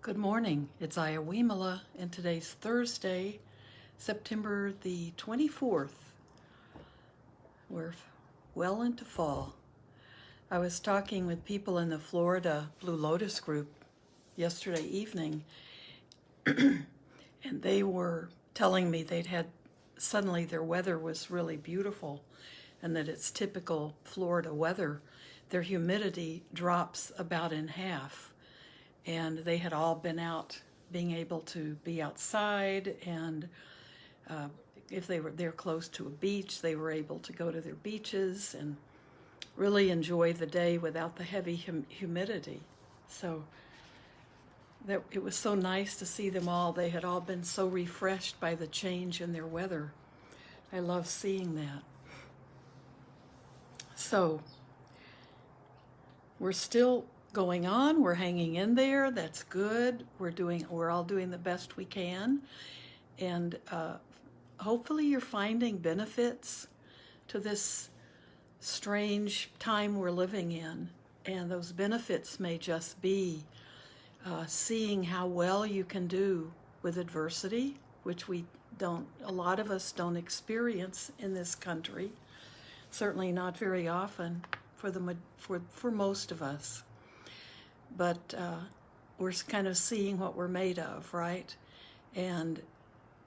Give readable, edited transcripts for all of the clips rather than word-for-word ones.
Good morning. It's Ayya Vimala, and today's Thursday, September the 24th. We're well into fall. I was talking with people in the Florida Blue Lotus group yesterday evening, and they were telling me suddenly their weather was really beautiful and that it's typical Florida weather. Their humidity drops about in half. And they had all been out, being able to be outside, and if they're close to a beach, they were able to go to their beaches and really enjoy the day without the heavy humidity. So it was so nice to see them all. They had all been so refreshed by the change in their weather. I love seeing that. So we're still going on. We're hanging in there. That's good. We're all doing the best we can, and hopefully you're finding benefits to this strange time we're living in. And those benefits may just be seeing how well you can do with adversity, which a lot of us don't experience in this country. Certainly not very often for most of us. But we're kind of seeing what we're made of, right? And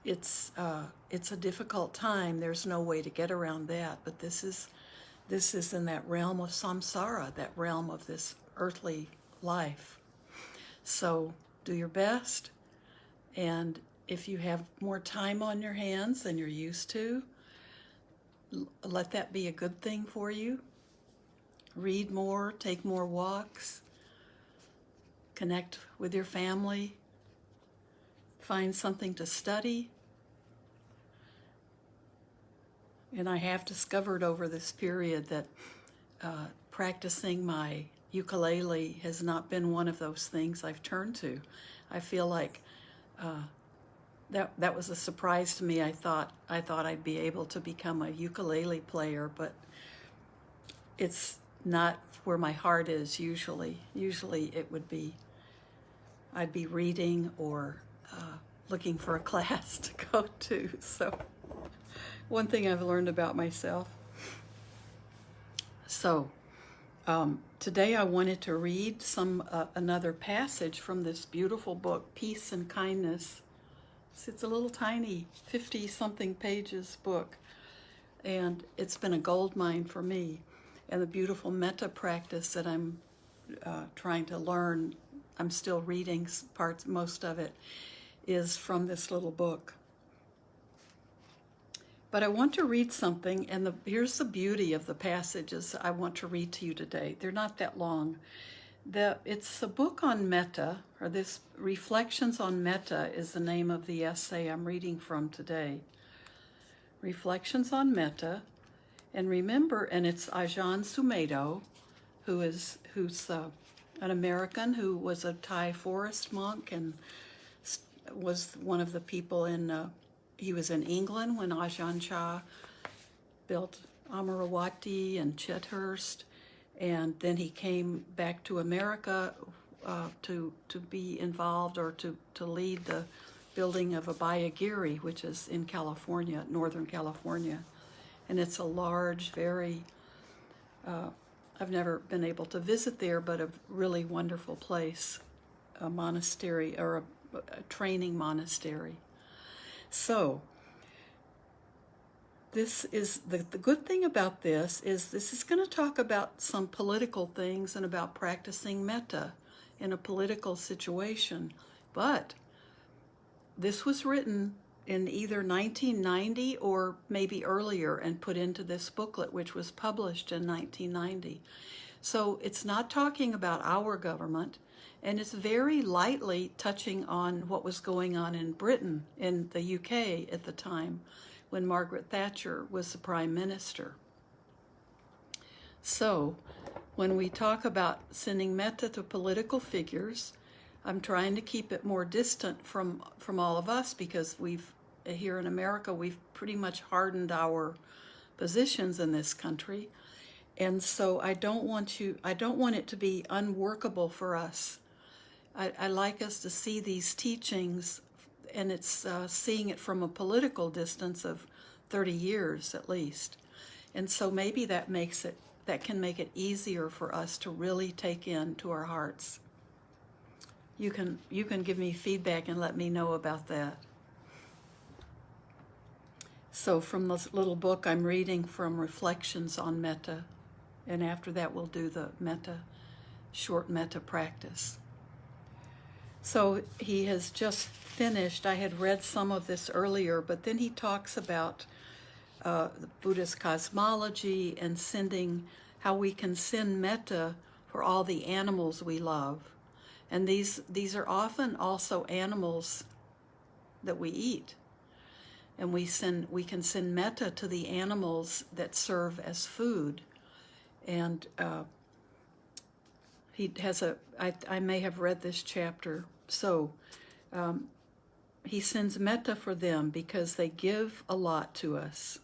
it's a difficult time. There's no way to get around that. But this is in that realm of samsara, that realm of this earthly life. So do your best. And if you have more time on your hands than you're used to, let that be a good thing for you. Read more, take more walks. Connect with your family, find something to study. And I have discovered over this period that practicing my ukulele has not been one of those things I've turned to. I feel like that was a surprise to me. I thought I'd be able to become a ukulele player, but it's not where my heart is usually. Usually I'd be reading or looking for a class to go to. So one thing I've learned about myself. So today I wanted to read another passage from this beautiful book, Peace and Kindness. It's a little tiny 50-something pages book, and it's been a gold mine for me. And the beautiful metta practice that I'm trying to learn, I'm still reading most of it, is from this little book. But I want to read something, and here's the beauty of the passages I want to read to you today. They're not that long. It's a book on metta, or this Reflections on Metta is the name of the essay I'm reading from today. Reflections on Metta. And remember, and it's Ajahn Sumedho, who's an American who was a Thai forest monk and was one of the people he was in England when Ajahn Chah built Amaravati and Chethurst, and then he came back to America to be involved or to lead the building of Abhayagiri, which is in California, Northern California. And it's a large, I've never been able to visit there, but a really wonderful place, a monastery or a training monastery. So this is the good thing about this is going to talk about some political things and about practicing metta in a political situation. But this was written in either 1990 or maybe earlier and put into this booklet, which was published in 1990. So it's not talking about our government, and it's very lightly touching on what was going on in Britain, in the UK at the time, when Margaret Thatcher was the Prime Minister. So when we talk about sending metta to political figures, I'm trying to keep it more distant from all of us, because here in America, we've pretty much hardened our positions in this country. And so I don't want it to be unworkable for us I like us to see these teachings, and it's seeing it from a political distance of 30 years at least. And so maybe that can make it easier for us to really take into our hearts. You can give me feedback and let me know about that. So from this little book I'm reading from Reflections on Metta, and after that we'll do the short metta practice. So he has just finished. I had read some of this earlier, but then he talks about the Buddhist cosmology and how we can send metta for all the animals we love. And these are often also animals that we eat. And we can send metta to the animals that serve as food. And he has I may have read this chapter. So he sends metta for them because they give a lot to us.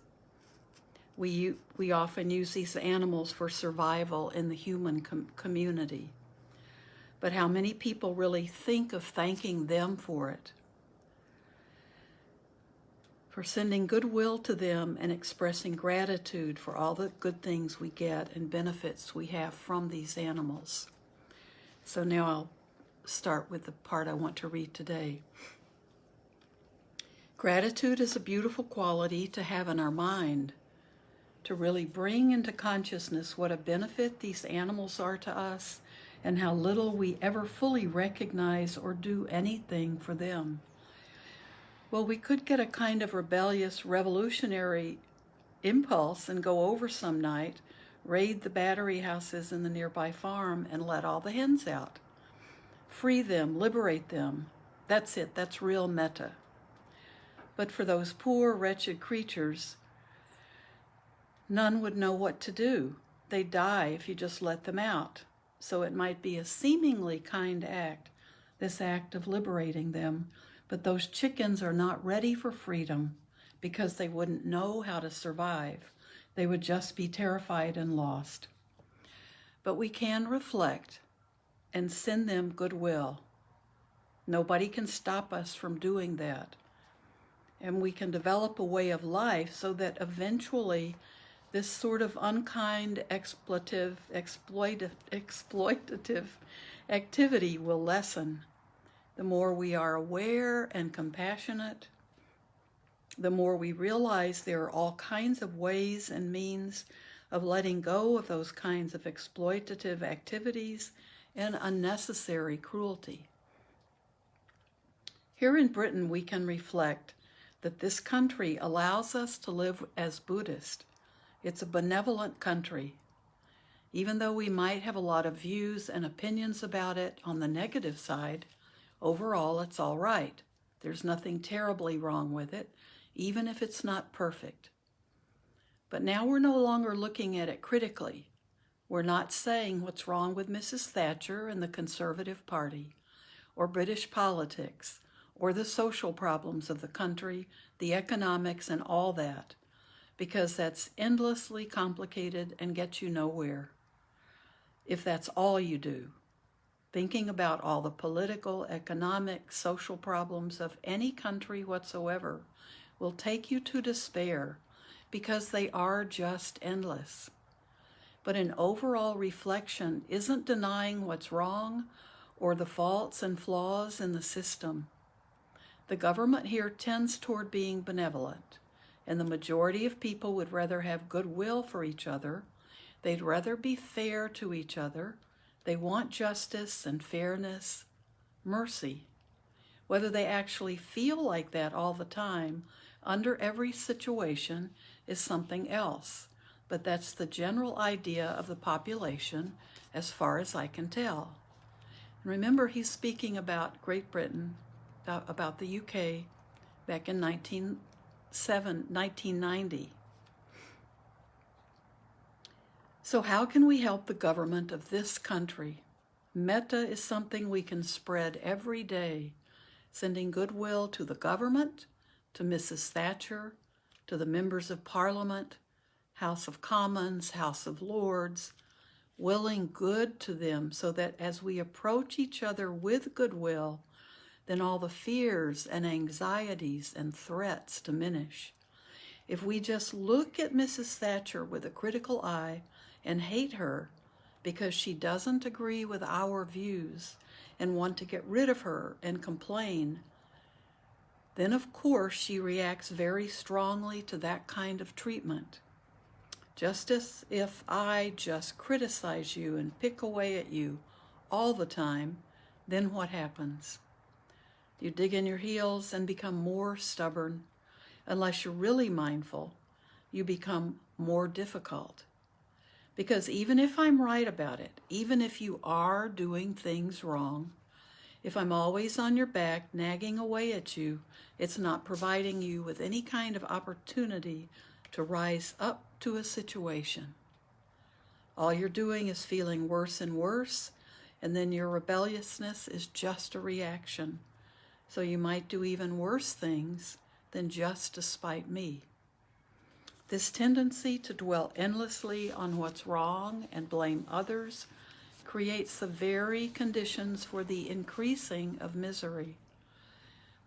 We often use these animals for survival in the human community. But how many people really think of thanking them for it? For sending goodwill to them and expressing gratitude for all the good things we get and benefits we have from these animals. So now I'll start with the part I want to read today. Gratitude is a beautiful quality to have in our mind, to really bring into consciousness what a benefit these animals are to us and how little we ever fully recognize or do anything for them. Well, we could get a kind of rebellious, revolutionary impulse and go over some night, raid the battery houses in the nearby farm, and let all the hens out. Free them, liberate them. That's it, that's real metta. But for those poor, wretched creatures, none would know what to do. They'd die if you just let them out. So it might be a seemingly kind act, this act of liberating them, but those chickens are not ready for freedom because they wouldn't know how to survive. They would just be terrified and lost. But we can reflect and send them goodwill. Nobody can stop us from doing that. And we can develop a way of life so that eventually this sort of unkind, exploitative activity will lessen. The more we are aware and compassionate, the more we realize there are all kinds of ways and means of letting go of those kinds of exploitative activities and unnecessary cruelty. Here in Britain, we can reflect that this country allows us to live as Buddhist. It's a benevolent country. Even though we might have a lot of views and opinions about it on the negative side, overall it's all right. There's nothing terribly wrong with it, even if it's not perfect. But now we're no longer looking at it critically. We're not saying what's wrong with Mrs. Thatcher and the Conservative Party, or British politics, or the social problems of the country, the economics, and all that, because that's endlessly complicated and gets you nowhere. If that's all you do, thinking about all the political, economic, social problems of any country whatsoever will take you to despair because they are just endless. But an overall reflection isn't denying what's wrong or the faults and flaws in the system. The government here tends toward being benevolent, and the majority of people would rather have goodwill for each other. They'd rather be fair to each other. They want justice and fairness, mercy. Whether they actually feel like that all the time, under every situation, is something else. But that's the general idea of the population as far as I can tell. And remember, he's speaking about Great Britain, about the UK, back in 1990. So how can we help the government of this country? Metta is something we can spread every day, sending goodwill to the government, to Mrs. Thatcher, to the members of Parliament, House of Commons, House of Lords, willing good to them, so that as we approach each other with goodwill, then all the fears and anxieties and threats diminish. If we just look at Mrs. Thatcher with a critical eye and hate her because she doesn't agree with our views and want to get rid of her and complain, then of course she reacts very strongly to that kind of treatment. Just as if I just criticize you and pick away at you all the time, then what happens? You dig in your heels and become more stubborn. Unless you're really mindful, you become more difficult. Because even if I'm right about it, even if you are doing things wrong, if I'm always on your back nagging away at you, it's not providing you with any kind of opportunity to rise up to a situation. All you're doing is feeling worse and worse, and then your rebelliousness is just a reaction. So you might do even worse things than just to spite me. This tendency to dwell endlessly on what's wrong and blame others creates the very conditions for the increasing of misery.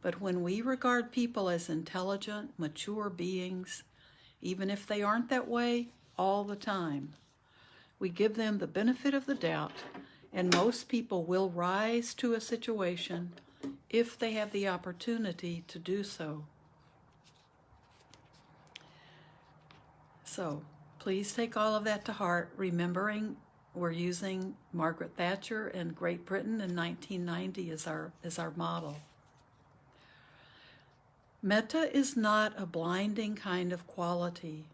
But when we regard people as intelligent, mature beings, even if they aren't that way all the time, we give them the benefit of the doubt, and most people will rise to a situation if they have the opportunity to do so. So please take all of that to heart, remembering we're using Margaret Thatcher and Great Britain in 1990 as our model. Metta is not a blinding kind of quality.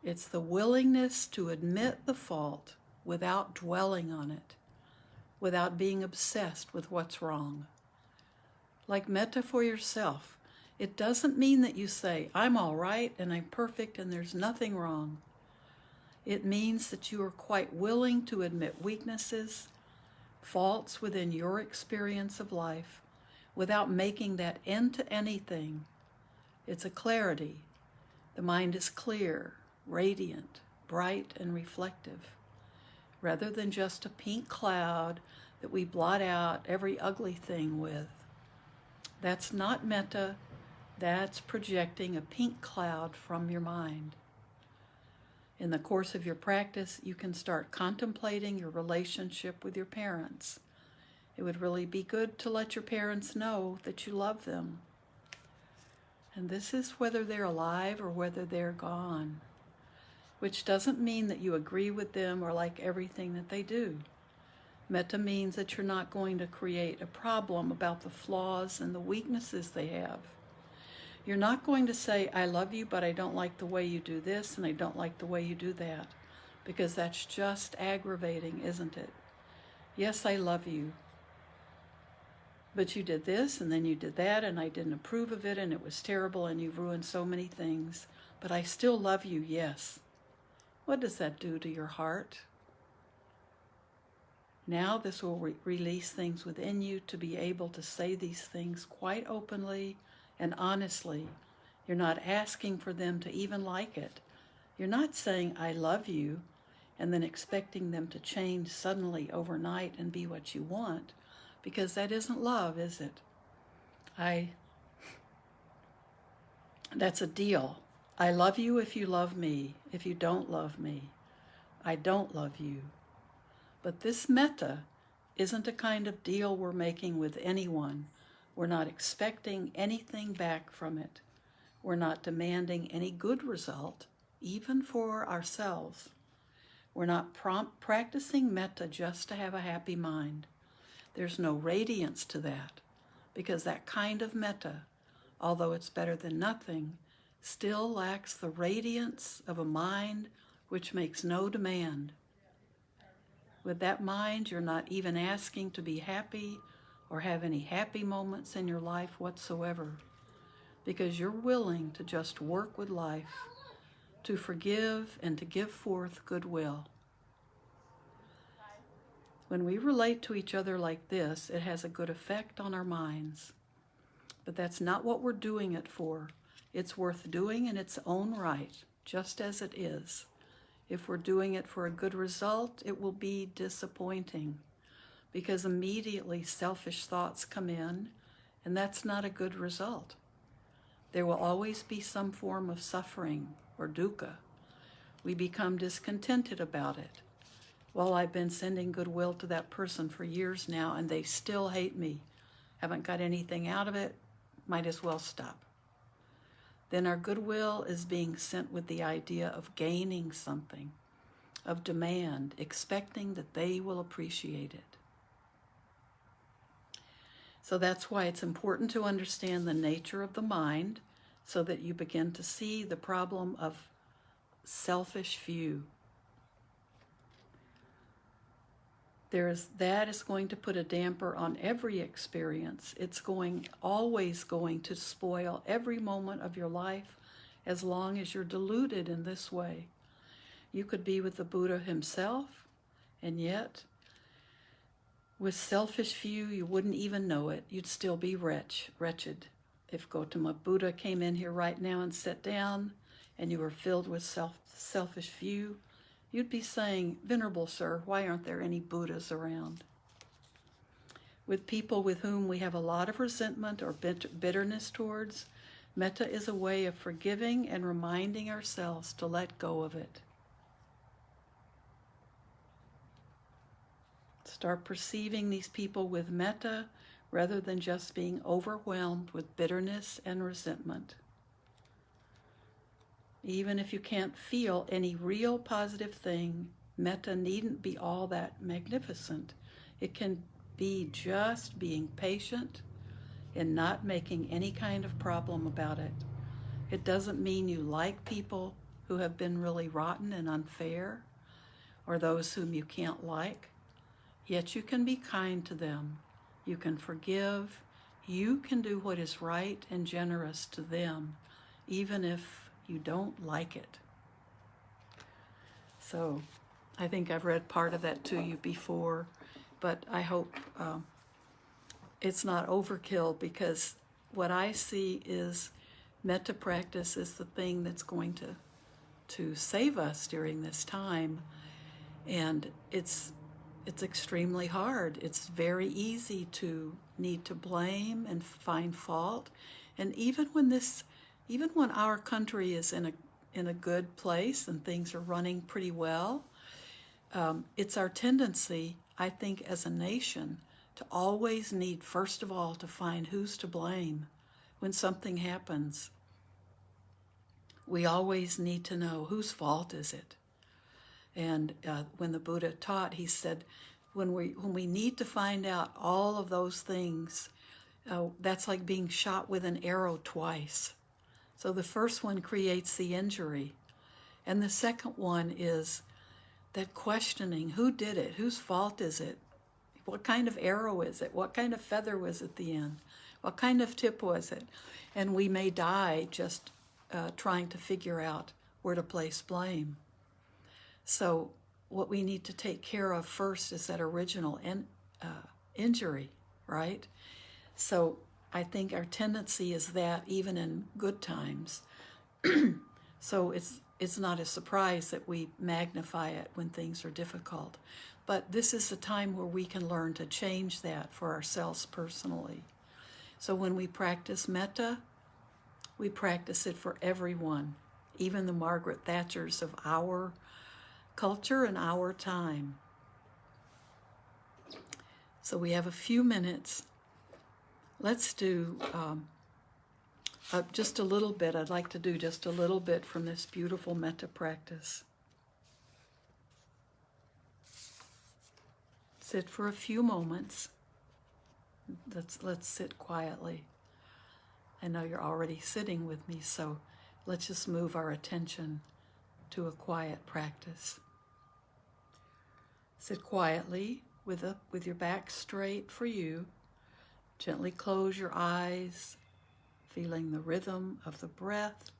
It's the willingness to admit the fault without dwelling on it, without being obsessed with what's wrong. Like metta for yourself, it doesn't mean that you say, I'm all right and I'm perfect and there's nothing wrong. It means that you are quite willing to admit weaknesses, faults within your experience of life, without making that into anything. It's a clarity. The mind is clear, radiant, bright, and reflective, rather than just a pink cloud that we blot out every ugly thing with. That's not metta. That's projecting a pink cloud from your mind. In the course of your practice, you can start contemplating your relationship with your parents. It would really be good to let your parents know that you love them. And this is whether they're alive or whether they're gone, which doesn't mean that you agree with them or like everything that they do. Metta means that you're not going to create a problem about the flaws and the weaknesses they have. You're not going to say, I love you, but I don't like the way you do this and I don't like the way you do that, because that's just aggravating, isn't it? Yes, I love you, but you did this and then you did that and I didn't approve of it and it was terrible and you've ruined so many things, but I still love you, yes. What does that do to your heart? Now this will release things within you to be able to say these things quite openly and honestly. You're not asking for them to even like it. You're not saying, I love you, and then expecting them to change suddenly overnight and be what you want, because that isn't love, is it? That's a deal. I love you if you love me. If you don't love me, I don't love you. But this metta isn't a kind of deal we're making with anyone. We're not expecting anything back from it. We're not demanding any good result, even for ourselves. We're not practicing metta just to have a happy mind. There's no radiance to that, because that kind of metta, although it's better than nothing, still lacks the radiance of a mind which makes no demand. With that mind, you're not even asking to be happy or have any happy moments in your life whatsoever, because you're willing to just work with life, to forgive and to give forth goodwill. When we relate to each other like this, it has a good effect on our minds. But that's not what we're doing it for. It's worth doing in its own right, just as it is. If we're doing it for a good result, it will be disappointing because immediately selfish thoughts come in, and that's not a good result. There will always be some form of suffering or dukkha. We become discontented about it. Well, I've been sending goodwill to that person for years now, and they still hate me. Haven't got anything out of it, might as well stop. Then our goodwill is being sent with the idea of gaining something, of demand, expecting that they will appreciate it. So that's why it's important to understand the nature of the mind so that you begin to see the problem of selfish view. That is going to put a damper on every experience. It's always going to spoil every moment of your life as long as you're deluded in this way. You could be with the Buddha himself, and yet with selfish view, you wouldn't even know it. You'd still be wretched. If Gautama Buddha came in here right now and sat down and you were filled with selfish view, you'd be saying, "Venerable Sir, why aren't there any Buddhas around?" With people with whom we have a lot of resentment or bitterness towards, metta is a way of forgiving and reminding ourselves to let go of it. Start perceiving these people with metta rather than just being overwhelmed with bitterness and resentment. Even if you can't feel any real positive thing, metta needn't be all that magnificent. It can be just being patient and not making any kind of problem about it. It doesn't mean you like people who have been really rotten and unfair, or those whom you can't like. Yet you can be kind to them. You can forgive. You can do what is right and generous to them, even if you don't like it. So I think I've read part of that to you before, but I hope it's not overkill, because what I see is metta practice is the thing that's going to save us during this time. And it's extremely hard. It's very easy to need to blame and find fault. And even when our country is in a good place and things are running pretty well, it's our tendency, I think, as a nation, to always need, first of all, to find who's to blame when something happens. We always need to know whose fault is it. And when the Buddha taught, he said, when we need to find out all of those things, that's like being shot with an arrow twice. So the first one creates the injury. And the second one is that questioning, who did it? Whose fault is it? What kind of arrow is it? What kind of feather was at the end? What kind of tip was it? And we may die just trying to figure out where to place blame. So what we need to take care of first is that original injury, right? So I think our tendency is that even in good times. So it's not a surprise that we magnify it when things are difficult. But this is a time where we can learn to change that for ourselves personally. So when we practice metta, we practice it for everyone, even the Margaret Thatchers of our culture and our time. So we have a few minutes. Let's do just a little bit. I'd like to do just a little bit from this beautiful metta practice. Sit for a few moments. Let's sit quietly. I know you're already sitting with me, so let's just move our attention to a quiet practice. Sit quietly with your back straight for you. Gently close your eyes, feeling the rhythm of the breath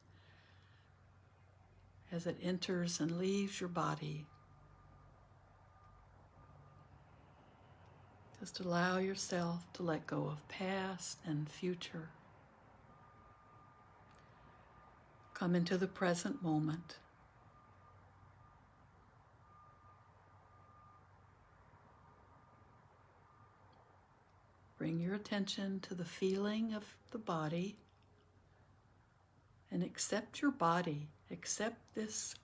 as it enters and leaves your body. Just allow yourself to let go of past and future. Come into the present moment. Bring your attention to the feeling of the body and accept your body. Accept this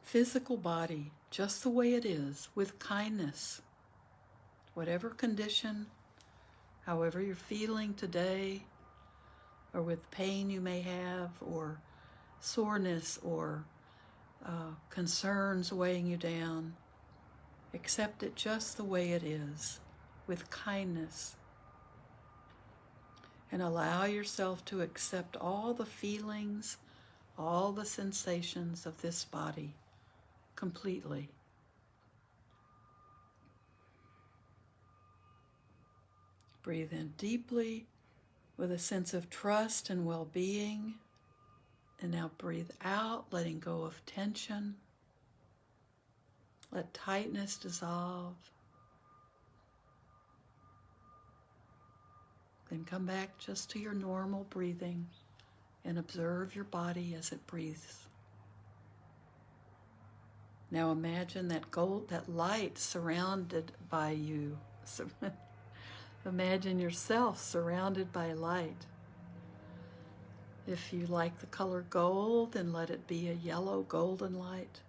physical body just the way it is, with kindness. Whatever condition, however you're feeling today, or with pain you may have, or soreness, or concerns weighing you down, accept it just the way it is, with kindness. And allow yourself to accept all the feelings, all the sensations of this body completely. Breathe in deeply with a sense of trust and well-being. And now breathe out, letting go of tension. Let tightness dissolve. Then come back just to your normal breathing and observe your body as it breathes. Now imagine that light surrounded by you. Imagine yourself surrounded by light. If you like the color gold, then let it be a yellow golden light.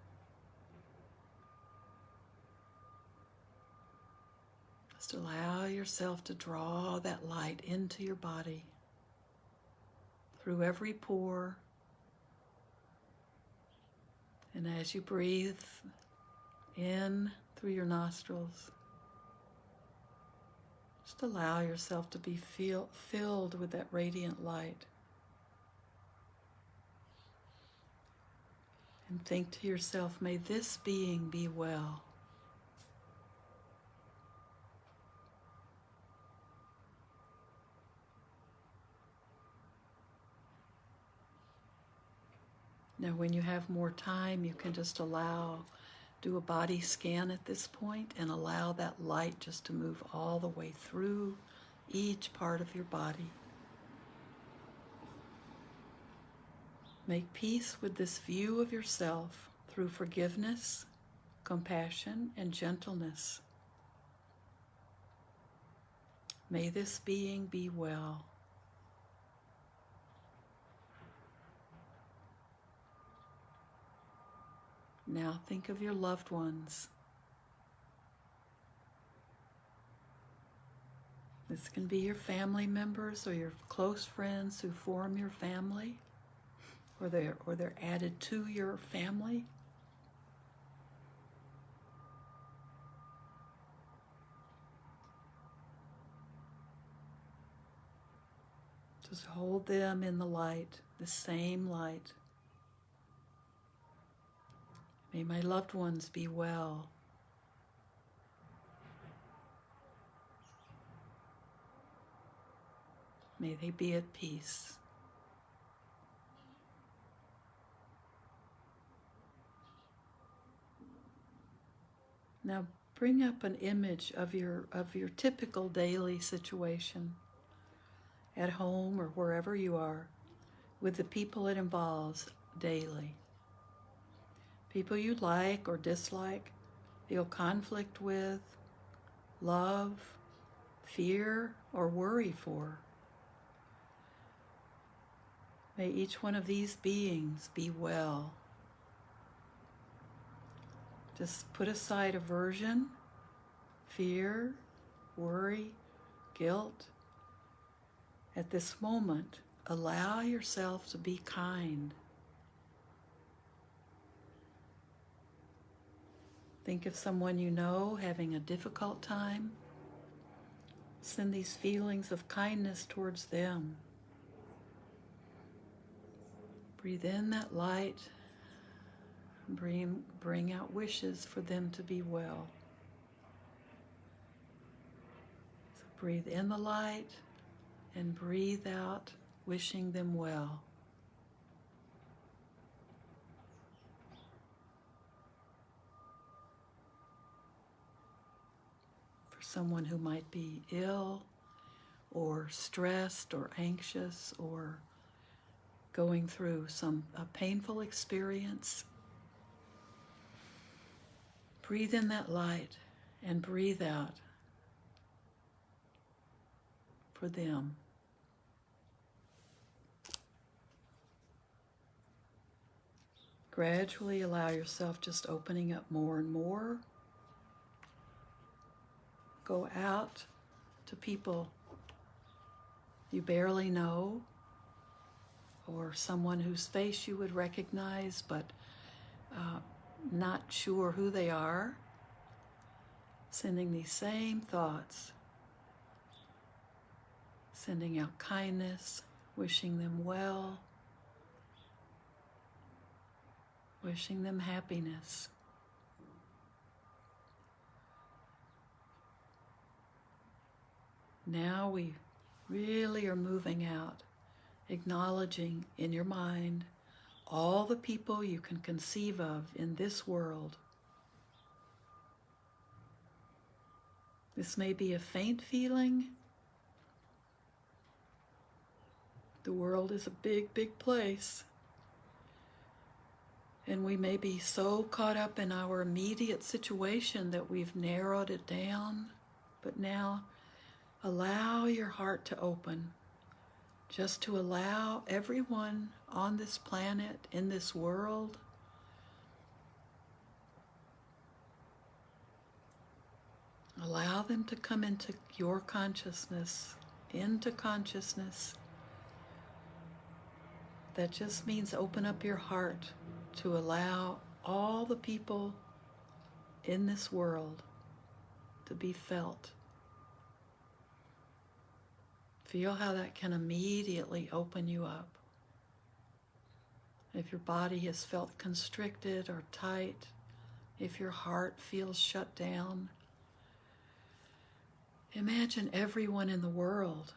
Just allow yourself to draw that light into your body through every pore. And as you breathe in through your nostrils, just allow yourself to be filled with that radiant light. And think to yourself, may this being be well. Now, when you have more time, you can just do a body scan at this point and allow that light just to move all the way through each part of your body. Make peace with this view of yourself through forgiveness, compassion, and gentleness. May this being be well. Now think of your loved ones. This can be your family members or your close friends who form your family, or they're added to your family. Just hold them in the light, the same light. May my loved ones be well. May they be at peace. Now bring up an image of your typical daily situation at home or wherever you are, with the people it involves daily. People you like or dislike, feel conflict with, love, fear, or worry for. May each one of these beings be well. Just put aside aversion, fear, worry, guilt. At this moment, allow yourself to be kind. Think of someone you know having a difficult time. Send these feelings of kindness towards them. Breathe in that light. Bring out wishes for them to be well. So breathe in the light and breathe out, wishing them well. For someone who might be ill or stressed or anxious or going through a painful experience, breathe in that light and breathe out, for them. Gradually allow yourself just opening up more and more. Go out to people you barely know, or someone whose face you would recognize but not sure who they are. Sending these same thoughts. Sending out kindness, wishing them well, wishing them happiness. Now we really are moving out, acknowledging in your mind all the people you can conceive of in this world. This may be a faint feeling. The world is a big, big place. And we may be so caught up in our immediate situation that we've narrowed it down. But now, allow your heart to open. Just to allow everyone on this planet, in this world, allow them to come into your consciousness, into consciousness. That just means open up your heart to allow all the people in this world to be felt. Feel how that can immediately open you up. If your body has felt constricted or tight, if your heart feels shut down, imagine everyone in the world,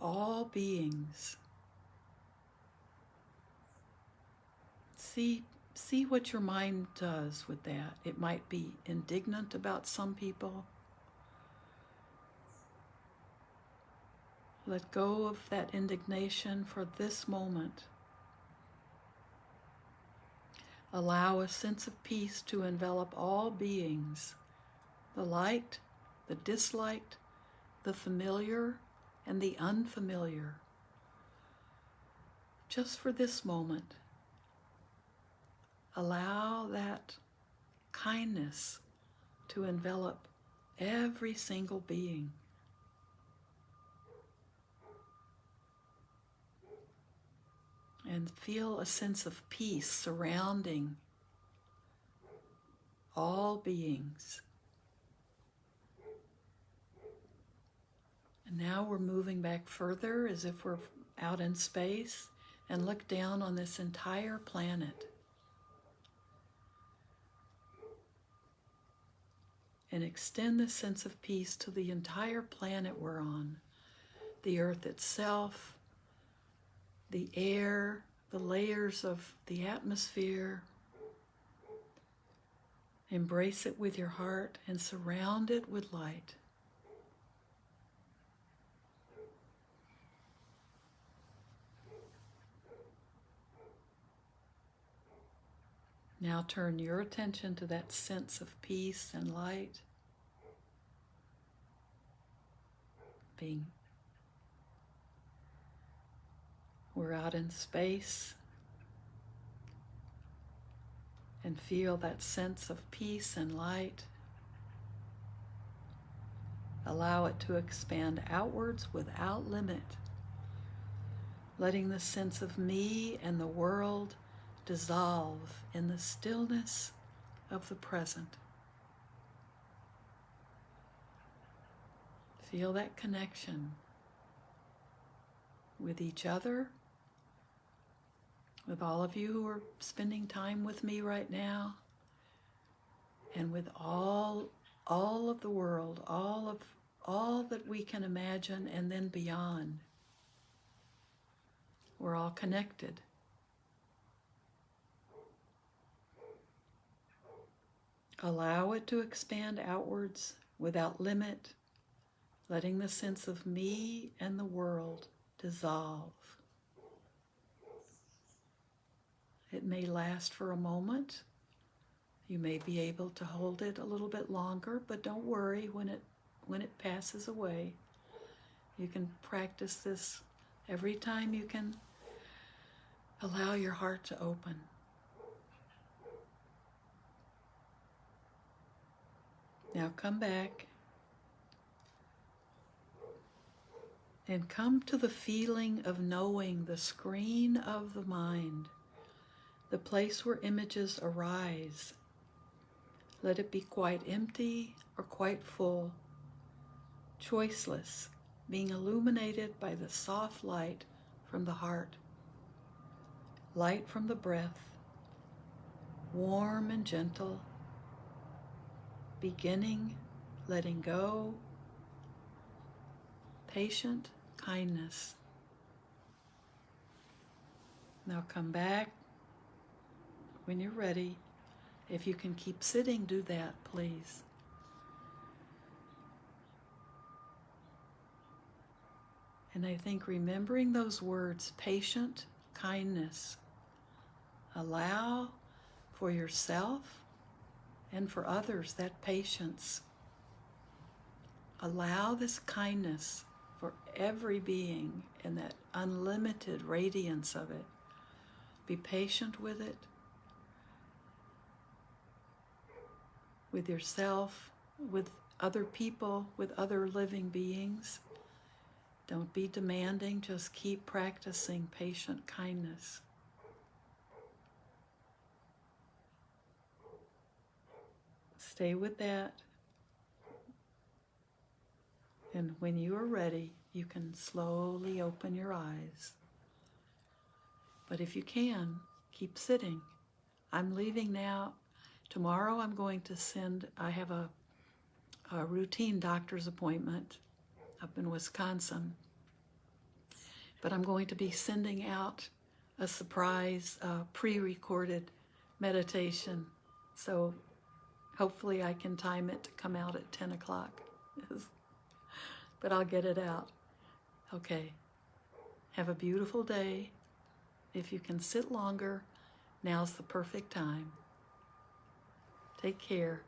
all beings. See what your mind does with that. It might be indignant about some people. Let go of that indignation for this moment. Allow a sense of peace to envelop all beings, the liked, the disliked, the familiar, and the unfamiliar. Just for this moment, allow that kindness to envelop every single being. And feel a sense of peace surrounding all beings. And now we're moving back further as if we're out in space and look down on this entire planet. And extend the sense of peace to the entire planet we're on. The earth itself, the air, the layers of the atmosphere. Embrace it with your heart and surround it with light. Now turn your attention to that sense of peace and light. We're out in space, and feel that sense of peace and light. Allow it to expand outwards without limit, letting the sense of me and the world dissolve in the stillness of the present. Feel that connection with each other, with all of you who are spending time with me right now, and with all of the world, all that we can imagine and then beyond. We're all connected. Allow it to expand outwards without limit, letting the sense of me and the world dissolve. It may last for a moment. You may be able to hold it a little bit longer, but don't worry when it passes away. You can practice this every time you can allow your heart to open. Now come back and come to the feeling of knowing the screen of the mind, the place where images arise. Let it be quite empty or quite full, choiceless, being illuminated by the soft light from the heart, light from the breath, warm and gentle, beginning, letting go, patient kindness. Now come back when you're ready. If you can keep sitting, do that, please. And I think remembering those words, patient kindness, allow for yourself and for others that patience. Allow this kindness for every being and that unlimited radiance of it. Be patient with it, with yourself, with other people, with other living beings. Don't be demanding, just keep practicing patient kindness. Stay with that. And when you are ready, you can slowly open your eyes. But if you can, keep sitting. I'm leaving now. Tomorrow I'm going to I have a routine doctor's appointment up in Wisconsin. But I'm going to be sending out a surprise pre-recorded meditation. So hopefully I can time it to come out at 10 o'clock. But I'll get it out. Okay. Have a beautiful day. If you can sit longer, now's the perfect time. Take care.